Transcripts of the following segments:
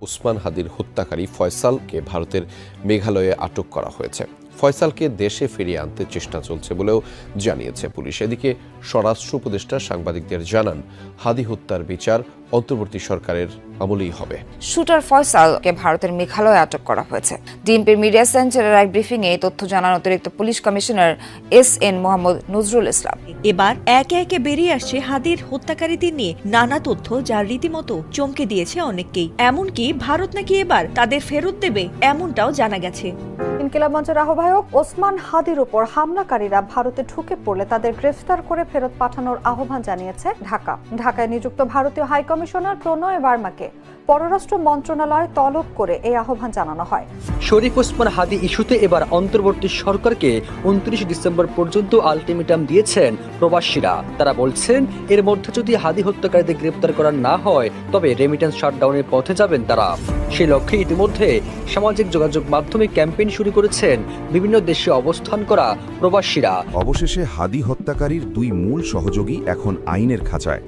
ওসমান হাদির হত্যাকারী ফয়সালকে ভারতের মেঘালয়ে আটক করা হয়েছে। ফয়সালকে দেশে ফিরিয়ে আনতে চেষ্টা চলছে বলেও জানিয়েছে পুলিশ। এদিকে স্বরাষ্ট্র উপদেষ্টা সাংবাদিকদের জানান, হাদি হত্যার বিচার অন্তর্বর্তী সরকারের আমলেই হবে। শুটার ফয়সালকে ভারতের মেঘালয়ে আটক করা হয়েছে। ডিএমপির মিডিয়া সেন্টারের এক ব্রিফিংয়ে এই তথ্য জানান অতিরিক্ত police commissioner S N. Mohammad Nazrul Islam. এবার একে একে বেরিয়ে আসছে হাদির হত্যাকারীদের নিয়ে নানা তথ্য, যা রীতিমতো চমকে দিয়েছে অনেককেই। এমনকি ভারত নাকি এবার তাদের ফেরত দেবে, এমনটাও জানা গেছে। ইনকিলাব মঞ্চের আহ্বায়ক ওসমান হাদির উপর হামলাকারীরা ভারতে ঢুকে পড়লে তাদের গ্রেফতার করে ফেরত পাঠানোর আহ্বান জানিয়েছে ঢাকায় নিযুক্ত ভারতীয় হাই কমিশনার প্রণয় বার্মাকে পররাষ্ট্র মন্ত্রণালয় তলব করে এই আহ্বান জানানো হয়। শরীফ ওসমান হাদি ইস্যুতে এবার অন্তর্বর্তী সরকারকে 29 ডিসেম্বর পর্যন্ত আলটিমেটাম দিয়েছেন প্রবাসীরা। তারা বলছেন, এর মধ্যে যদি হাদি হত্যাকারীদের গ্রেপ্তার করা না হয় তবে রেমিটেন্স শাটডাউনের পথে যাবেন তারা। সেই লক্ষ্যে ইতিমধ্যে সামাজিক যোগাযোগ মাধ্যমে ক্যাম্পেইন শুরু করেছেন বিভিন্ন দেশে অবস্থান করা প্রবাসীরা। অবশেষে হাদি হত্যাকারীর দুই মূল সহযোগী এখন আইনের খাঁচায়।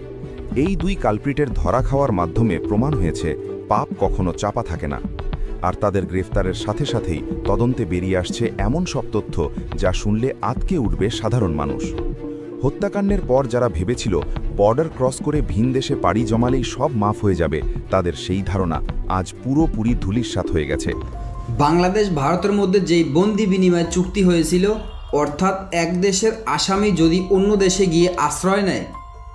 এই দুই কালপ্রিটের ধরা খাওয়ার মাধ্যমে প্রমাণ হয়েছে পাপ কখনো চাপা থাকে না। আর তাদের গ্রেফতারের সাথে সাথেই তদন্তে বেরিয়ে আসছে এমন সব তথ্য যা শুনলে আঁতকে উঠবে সাধারণ মানুষ। হত্যাকাণ্ডের পর যারা ভেবেছিল বর্ডার ক্রস করে ভিন দেশে পাড়ি জমালেই সব মাফ হয়ে যাবে, তাদের সেই ধারণা আজ পুরোপুরি ধূলিসাৎ হয়ে গেছে। বাংলাদেশ ভারতের মধ্যে যেই বন্দি বিনিময় চুক্তি হয়েছিল, অর্থাৎ এক দেশের আসামি যদি অন্য দেশে গিয়ে আশ্রয় নেয়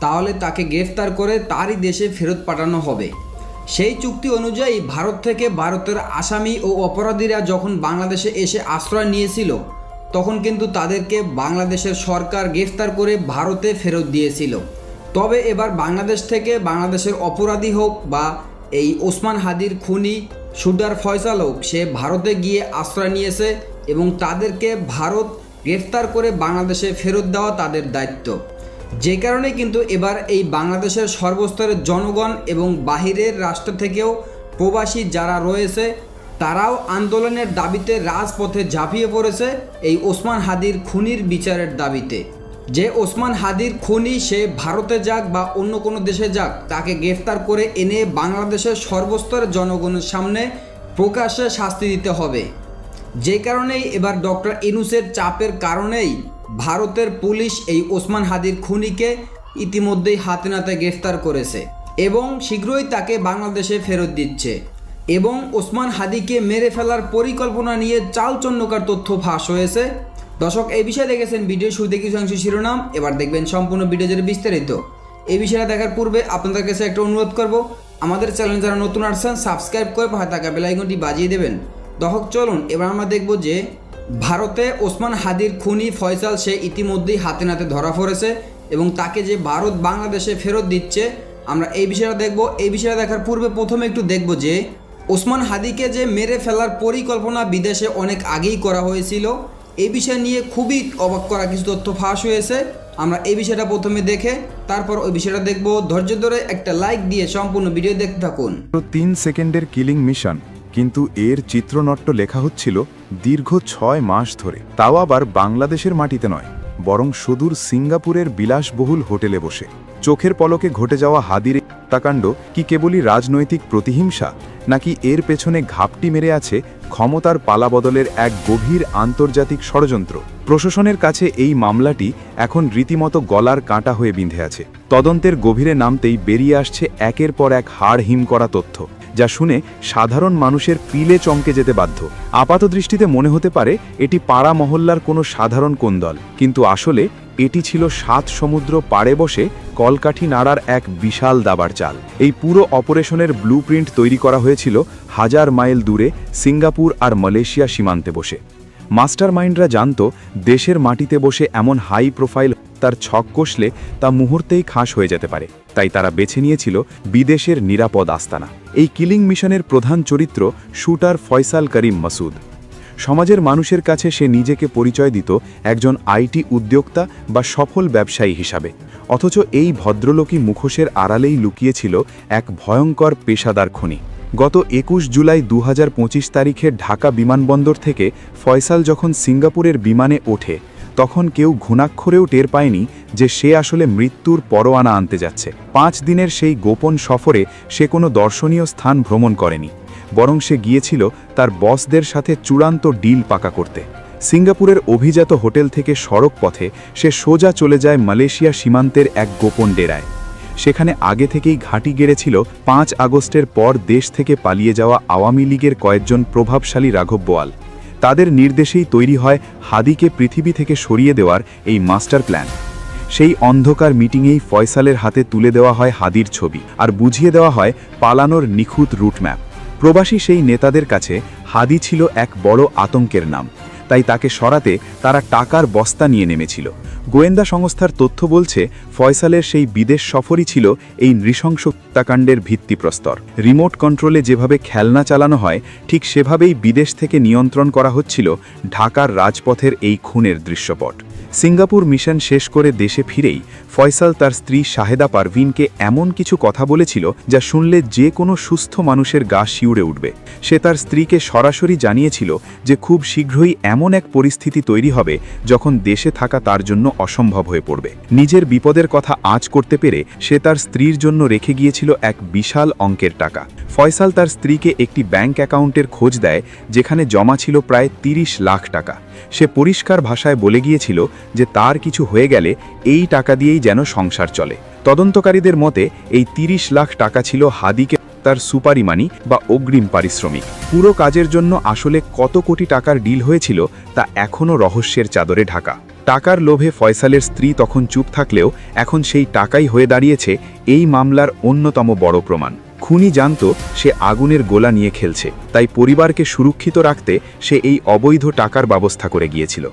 তাহলে তাকে গ্রেফতার করে তারই দেশে ফেরত পাঠানো হবে। সেই চুক্তি অনুযায়ী ভারত থেকে ভারতের আসামি ও অপরাধীরা যখন বাংলাদেশে এসে আশ্রয় নিয়েছিল, তখন কিন্তু তাদেরকে বাংলাদেশের সরকার গ্রেফতার করে ভারতে ফেরত দিয়েছিল। তবে এবার বাংলাদেশ থেকে বাংলাদেশের অপরাধী হোক বা এই ওসমান হাদির খুনি শুটার ফয়সাল হোক, সে ভারতে গিয়ে আশ্রয় নিয়েছে এবং তাদেরকে ভারত গ্রেফতার করে বাংলাদেশে ফেরত দেওয়া তাদের দায়িত্ব। যে কারণে কিন্তু এবার এই বাংলাদেশের সর্বস্তরের জনগণ এবং বাহিরের রাষ্ট্র থেকেও প্রবাসী যারা রয়েছে তারাও আন্দোলনের দাবিতে রাজপথে ঝাঁপিয়ে পড়েছে এই ওসমান হাদির খুনির বিচারের দাবিতে। যে ওসমান হাদির খুনি সে ভারতে যাক বা অন্য কোনো দেশে যাক, তাকে গ্রেফতার করে এনে বাংলাদেশের সর্বস্তরের জনগণের সামনে প্রকাশ্যে শাস্তি দিতে হবে। যে কারণেই এবার ডক্টর ইউনূসের চাপের কারণেই ভারতের পুলিশ এই ওসমান হাদির খুনিকে ইতিমধ্যেই হাতে নাতে গ্রেফতার করেছে এবং শীঘ্রই তাকে বাংলাদেশে ফেরত দিচ্ছে। এবং ওসমান হাদিকে মেরে ফেলার পরিকল্পনা নিয়ে চালচল্যকার তথ্য ফাঁস হয়েছে। দর্শক, এই বিষয়ে দেখেছেন ভিডিও শুরুতে কিছু অংশ শিরোনাম, এবার দেখবেন সম্পূর্ণ ভিডিও জুড়ে বিস্তারিত। এই বিষয়টা দেখার পূর্বে আপনাদের কাছে একটা অনুরোধ করব, আমাদের চ্যানেল যারা নতুন আসছেন সাবস্ক্রাইব করে পাশে থাকা বেল আইকনটি বাজিয়ে দেবেন। দর্শক চলুন এবার আমরা দেখব যে ভারতে ওসমান হাদির খুনি ফয়সাল সে ইতিমধ্যেই হাতে নাতে ধরা পড়েছে এবং তাকে যে ভারত বাংলাদেশে ফেরত দিচ্ছে আমরা এই বিষয়টা দেখব। এই বিষয়টা দেখার পূর্বে প্রথমে একটু দেখব যে ওসমান হাদিকে যে মেরে ফেলার পরিকল্পনা বিদেশে অনেক আগেই করা হয়েছিল, এই বিষয় নিয়ে খুবই অবাক করা কিছু তথ্য ফাঁস হয়েছে। আমরা এই বিষয়টা প্রথমে দেখে তারপর ওই বিষয়টা দেখব। ধৈর্য ধরে একটা লাইক দিয়ে সম্পূর্ণ ভিডিও দেখতে থাকুন। 3 সেকেন্ডের কিলিং মিশন, কিন্তু এর চিত্রনাট্য লেখা হচ্ছিল দীর্ঘ 6 মাস ধরে। তাও আবার বাংলাদেশের মাটিতে নয়, বরং সুদূর সিঙ্গাপুরের বিলাসবহুল হোটেলে বসে। চোখের পলকে ঘটে যাওয়া হাদির হত্যাকাণ্ড কি কেবলই রাজনৈতিক প্রতিহিংসা, নাকি এর পেছনে ঘাপটি মেরে আছে ক্ষমতার পালাবদলের এক গভীর আন্তর্জাতিক ষড়যন্ত্র? প্রশাসনের কাছে এই মামলাটি এখন রীতিমতো গলার কাঁটা হয়ে বিঁধে আছে। তদন্তের গভীরে নামতেই বেরিয়ে আসছে একের পর এক হাড় হিম করা তথ্য, যা শুনে সাধারণ মানুষের পিলে চমকে যেতে বাধ্য। আপাত দৃষ্টিতে মনে হতে পারে এটি পাড়া মহল্লার কোনো সাধারণ কোন্দল, কিন্তু আসলে এটি ছিল 7 সমুদ্র পাড়ে বসে কলকাঠি নাড়ার এক বিশাল দাবার চাল। এই পুরো অপারেশনের ব্লুপ্রিন্ট তৈরি করা হয়েছিল 1000 মাইল দূরে সিঙ্গাপুর আর মালয়েশিয়া সীমান্তে বসে। মাস্টার মাইন্ডরা জানত দেশের মাটিতে বসে এমন হাই প্রোফাইল তার ছক কষলে তা মুহূর্তেই খাস হয়ে যেতে পারে। তাই তারা বেছে নিয়েছিল বিদেশের নিরাপদ আস্তানা। এই কিলিং মিশনের প্রধান চরিত্র শুটার ফয়সাল করিম মাসুদ। সমাজের মানুষের কাছে সে নিজেকে পরিচয় দিত একজন আইটি উদ্যোক্তা বা সফল ব্যবসায়ী হিসাবে, অথচ এই ভদ্রলোকী মুখোশের আড়ালেই লুকিয়েছিল এক ভয়ঙ্কর পেশাদার খুনি। গত 21 জুলাই 2025 তারিখে ঢাকা বিমানবন্দর থেকে ফয়সাল যখন সিঙ্গাপুরের বিমানে ওঠে, তখন কেউ ঘুণাক্ষরেও টের পায়নি যে সে আসলে মৃত্যুর পরোয়ানা আনতে যাচ্ছে। 5 দিনের সেই গোপন সফরে সে কোনো দর্শনীয় স্থান ভ্রমণ করেনি, বরং সে গিয়েছিল তার বসদের সাথে চূড়ান্ত ডিল পাকা করতে। সিঙ্গাপুরের অভিজাত হোটেল থেকে সড়ক পথে সে সোজা চলে যায় মালয়েশিয়া সীমান্তের এক গোপন ডেরায়। সেখানে আগে থেকেই ঘাঁটি গেড়েছিল 5 আগস্টের পর দেশ থেকে পালিয়ে যাওয়া আওয়ামী লীগের কয়েকজন প্রভাবশালী রাঘব বোয়াল। তাদের নির্দেশেই তৈরি হয় হাদিকে পৃথিবী থেকে সরিয়ে দেওয়ার এই মাস্টার প্ল্যান। সেই অন্ধকার মিটিংয়েই ফয়সালের হাতে তুলে দেওয়া হয় হাদির ছবি আর বুঝিয়ে দেওয়া হয় পালানোর নিখুঁত রুটম্যাপ। প্রবাসী সেই নেতাদের কাছে হাদি ছিল এক বড় আতঙ্কের নাম, তাই তাকে সরাতে তারা টাকার বস্তা নিয়ে নেমেছিল। গোয়েন্দা সংস্থার তথ্য বলছে ফয়সালের সেই বিদেশ সফরই ছিল এই নৃশংস হত্যাকাণ্ডের ভিত্তিপ্রস্তর। রিমোট কন্ট্রোলে যেভাবে খেলনা চালানো হয় ঠিক সেভাবেই বিদেশ থেকে নিয়ন্ত্রণ করা হচ্ছিল ঢাকার রাজপথের এই খুনের দৃশ্যপট। সিঙ্গাপুর মিশন শেষ করে দেশে ফিরেই ফয়সাল তার স্ত্রী শাহেদা পারভিনকে এমন কিছু কথা বলেছিল যা শুনলে যে কোনো সুস্থ মানুষের গা শিউরে উঠবে। সে তার স্ত্রীকে সরাসরি জানিয়েছিল যে খুব শীঘ্রই এমন এক পরিস্থিতি তৈরি হবে যখন দেশে থাকা তার জন্য অসম্ভব হয়ে পড়বে। নিজের বিপদের কথা আঁচ করতে পেরে সে তার স্ত্রীর জন্য রেখে গিয়েছিল এক বিশাল অঙ্কের টাকা। ফয়সাল তার স্ত্রীকে একটি ব্যাংক অ্যাকাউন্টের খোঁজ দেয় যেখানে জমা ছিল প্রায় 30 লাখ টাকা। সে পরিষ্কার ভাষায় বলে গিয়েছিল যে তার কিছু হয়ে গেলে এই টাকা দিয়েই যেন সংসার চলে। তদন্তকারীদের মতে এই 30 লাখ টাকা ছিল হাদিকে তার সুপারিমানি বা অগ্রিম পারিশ্রমিক। পুরো কাজের জন্য আসলে কত কোটি টাকার ডিল হয়েছিল তা এখনও রহস্যের চাদরে ঢাকা। টাকার লোভে ফয়সালের স্ত্রী তখন চুপ থাকলেও এখন সেই টাকাই হয়ে দাঁড়িয়েছে এই মামলার অন্যতম বড় প্রমাণ। খুনি জানত সে আগুনের গোলা নিয়ে খেলছে, তাই পরিবারকে সুরক্ষিত রাখতে সে এই অবৈধ টাকার ব্যবস্থা করে গিয়েছিল।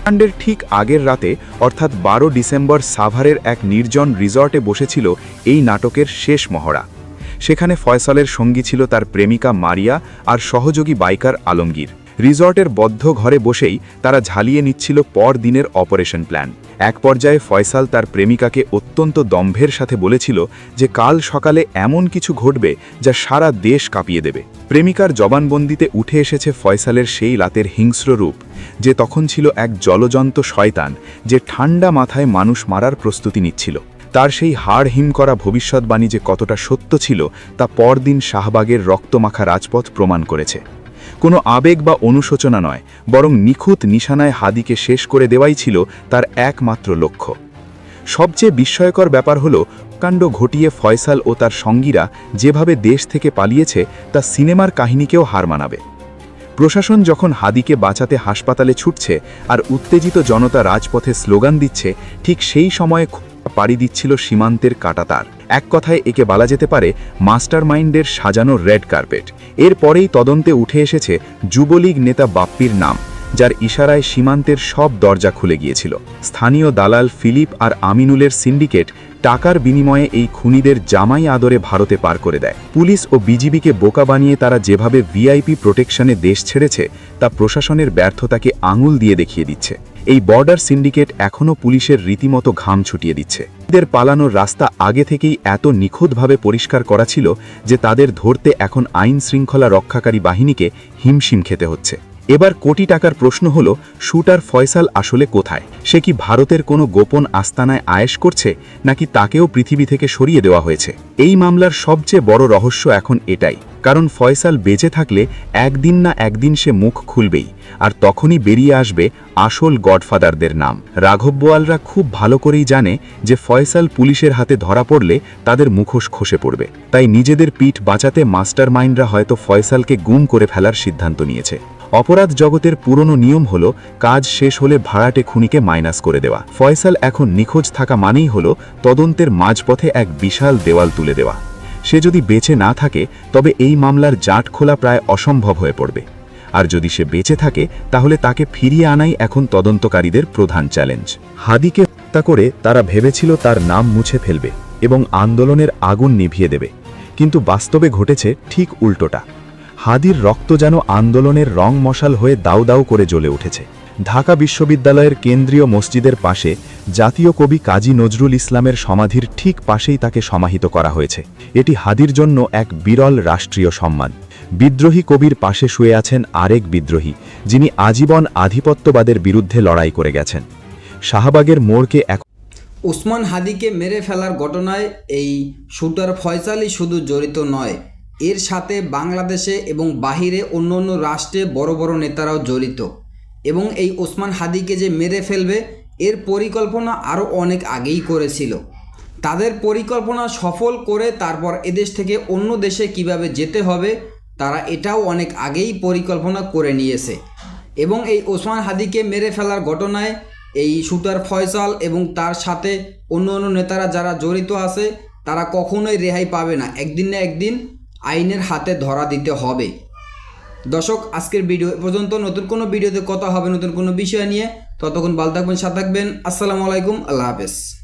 কাণ্ডের ঠিক আগের রাতে অর্থাৎ 12 ডিসেম্বর সাভারের এক নির্জন রিসর্টে বসেছিল এই নাটকের শেষ মহড়া। সেখানে ফয়সালের সঙ্গী ছিল তার প্রেমিকা মারিয়া আর সহযোগী বাইকার আলমগীর। রিসর্টের বদ্ধ ঘরে বসেই তারা ঝালিয়ে নিচ্ছিল পরদিনের অপারেশন প্ল্যান। এক পর্যায়ে ফয়সাল তার প্রেমিকাকে অত্যন্ত দম্ভের সাথে বলেছিল যে কাল সকালে এমন কিছু ঘটবে যা সারা দেশ কাঁপিয়ে দেবে। প্রেমিকার জবানবন্দিতে উঠে এসেছে ফয়সালের সেই রাতের হিংস্র রূপ, যে তখন ছিল এক জলজন্ত শয়তান যে ঠান্ডা মাথায় মানুষ মারার প্রস্তুতি নিচ্ছিল। তার সেই হাড় হিম করা ভবিষ্যৎবাণী যে কতটা সত্য ছিল তা পরদিন শাহবাগের রক্তমাখা রাজপথ প্রমাণ করেছে। কোনো আবেগ বা অনুশোচনা নয়, বরং নিখুঁত নিশানায় হাদিকে শেষ করে দেওয়াই ছিল তার একমাত্র লক্ষ্য। সবচেয়ে বিস্ময়কর ব্যাপার হল কাণ্ড ঘটিয়ে ফয়সাল ও তার সঙ্গীরা যেভাবে দেশ থেকে পালিয়েছে তা সিনেমার কাহিনীকেও হার মানাবে। প্রশাসন যখন হাদিকে বাঁচাতে হাসপাতালে ছুটছে আর উত্তেজিত জনতা রাজপথে স্লোগান দিচ্ছে, ঠিক সেই সময়ে পাড়ি দিচ্ছিল সীমান্তের কাঁটাতার। এক কথায় একে বলা যেতে পারে মাস্টার মাইন্ডের সাজানো রেড কার্পেট। এরপরেই তদন্তে উঠে এসেছে যুবলীগ নেতা বাপ্পির নাম, যার ইশারায় সীমান্তের সব দরজা খুলে গিয়েছিল। স্থানীয় দালাল ফিলিপ আর আমিনুলের সিন্ডিকেট টাকার বিনিময়ে এই খুনিদের জামাই আদরে ভারতে পার করে দেয়। পুলিশ ও বিজিবিকে বোকা বানিয়ে তারা যেভাবে ভিআইপি প্রোটেকশনে দেশ ছেড়েছে তা প্রশাসনের ব্যর্থতাকে আঙুল দিয়ে দেখিয়ে দিচ্ছে। এই বর্ডার সিন্ডিকেট এখনও পুলিশের রীতিমতো ঘাম ছুটিয়ে দিচ্ছে। এদের পালানোর রাস্তা আগে থেকেই এত নিখুঁতভাবে পরিষ্কার করা ছিল যে তাদের ধরতে এখন আইন শৃঙ্খলা রক্ষাকারী বাহিনীকে হিমশিম খেতে হচ্ছে। এবার কোটি টাকার প্রশ্ন হল, শুটার ফয়সাল আসলে কোথায়? সে কি ভারতের কোনো গোপন আস্তানায় আয়েশ করছে, নাকি তাকেও পৃথিবী থেকে সরিয়ে দেওয়া হয়েছে? এই মামলার সবচেয়ে বড় রহস্য এখন এটাই, কারণ ফয়সাল বেঁচে থাকলে একদিন না একদিন সে মুখ খুলবেই, আর তখনই বেরিয়ে আসবে আসল গডফাদারদের নাম। রাঘব বোয়ালরা খুব ভালো করেই জানে যে ফয়সাল পুলিশের হাতে ধরা পড়লে তাদের মুখোশ খসে পড়বে, তাই নিজেদের পিঠ বাঁচাতে মাস্টার মাইন্ডরা হয়তো ফয়সালকে গুম করে ফেলার সিদ্ধান্ত নিয়েছে। অপরাধ জগতের পুরনো নিয়ম হলো কাজ শেষ হলে ভাড়াটে খুনিকে মাইনাস করে দেওয়া। ফয়সাল এখন নিখোঁজ থাকা মানেই হলো তদন্তের মাঝপথে এক বিশাল দেওয়াল তুলে দেওয়া। সে যদি বেঁচে না থাকে তবে এই মামলার জাট খোলা প্রায় অসম্ভব হয়ে পড়বে, আর যদি সে বেঁচে থাকে তাহলে তাকে ফিরিয়ে আনাই এখন তদন্তকারীদের প্রধান চ্যালেঞ্জ। হাদিকে হত্যা করে তারা ভেবেছিল তার নাম মুছে ফেলবে এবং আন্দোলনের আগুন নিভিয়ে দেবে, কিন্তু বাস্তবে ঘটেছে ঠিক উল্টোটা। হাদির রক্ত যেন আন্দোলনের রং মশাল হয়ে দাউ দাউ করে জ্বলে উঠেছে। ঢাকা বিশ্ববিদ্যালয়ের কেন্দ্রীয় মসজিদের পাশে জাতীয় কবি কাজী নজরুল ইসলামের সমাধির ঠিক পাশেই তাকে সমাহিত করা হয়েছে। এটি হাদির জন্য এক বিরল রাষ্ট্রীয় সম্মান। বিদ্রোহী কবির পাশে শুয়ে আছেন আরেক বিদ্রোহী, যিনি আজীবন আধিপত্যবাদের বিরুদ্ধে লড়াই করে গেছেন। শাহবাগের মোড়কে ওসমান হাদিকে মেরে ফেলার ঘটনায় এই শুটার ফয়সালই শুধু জড়িত নয়, এর সাথে বাংলাদেশে এবং বাহিরে অন্য অন্য রাষ্ট্রে বড় বড় নেতারাও জড়িত এবং এই ওসমান হাদিকে যে মেরে ফেলবে এর পরিকল্পনা আরও অনেক আগেই করেছিল। তাদের পরিকল্পনা সফল করে তারপর এদেশ থেকে অন্য দেশে কিভাবে যেতে হবে তারা এটাও অনেক আগেই পরিকল্পনা করে নিয়েছে এবং এই ওসমান হাদিকে মেরে ফেলার ঘটনায় এই শুটার ফয়সাল এবং তার সাথে অন্য অন্য নেতারা যারা জড়িত আছে তারা কখনোই রেহাই পাবে না, একদিন না একদিন আইনের হাতে ধরা দিতে হবে। দর্শক, আজকের ভিডিও পর্যন্ত। নতুন কোনো ভিডিওতে কথা হবে নতুন কোনো বিষয় নিয়ে। ততক্ষণ ভালো থাকবেন, সাথে থাকবেন। আসসালামু আলাইকুম, আল্লাহ হাফেজ।